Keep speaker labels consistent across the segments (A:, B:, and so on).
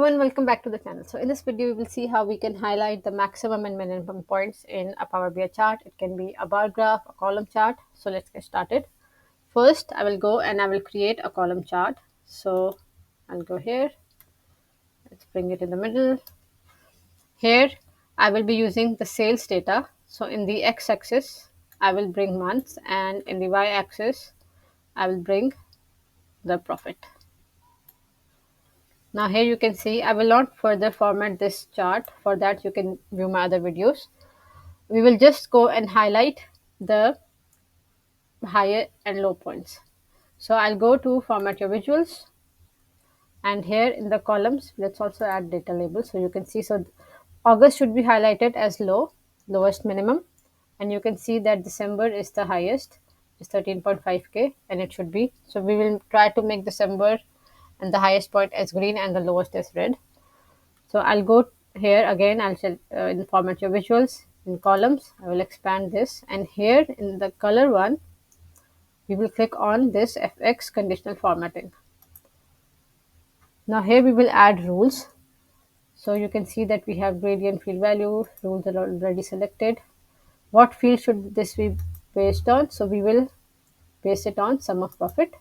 A: everyone, welcome back to the channel. So in this video, we will see how we can highlight the maximum and minimum points in a Power BI chart. It can be a bar graph, a column chart. So let's get started. First, I will go and I will create a column chart. So I'll go here. Let's bring it in the middle. Here, I will be using the sales data. So in the x-axis, I will bring months, and in the y-axis, I will bring the profit. Now here you can see I will not further format this chart. For that you can view my other videos. We will just go and highlight the higher and low points. So I'll go to format your visuals, and here in the columns let's also add data labels. So you can see, so August should be highlighted as low, lowest minimum, and you can see that December is the highest, is 13.5k, and it should be. So we will try to make December and the highest point as green and the lowest as red. So I'll go here again, I'll in format your visuals, in columns, I will expand this, and here in the color one, we will click on this FX conditional formatting. Now here we will add rules. So you can see that we have gradient field value, rules are already selected. What field should this be based on? So we will base it on sum of profit.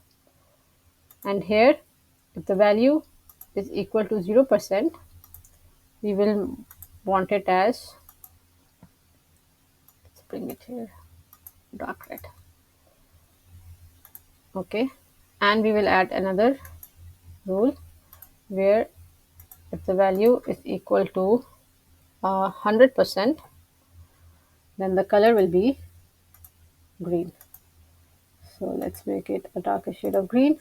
A: And here, if the value is equal to 0%, we will want it as, let's bring it here, dark red. Okay, and we will add another rule where if the value is equal to 100%, then the color will be green. So let's make it a darker shade of green,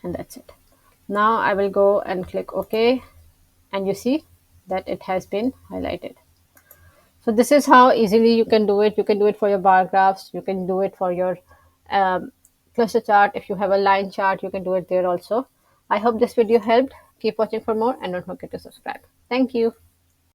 A: and that's it. Now I will go and click OK, and you see that it has been highlighted. So this is how easily you can do it. You can do it for your bar graphs. You can do it for your cluster chart. If you have a line chart, you can do it there also. I hope this video helped. Keep watching for more, and don't forget to subscribe. Thank you.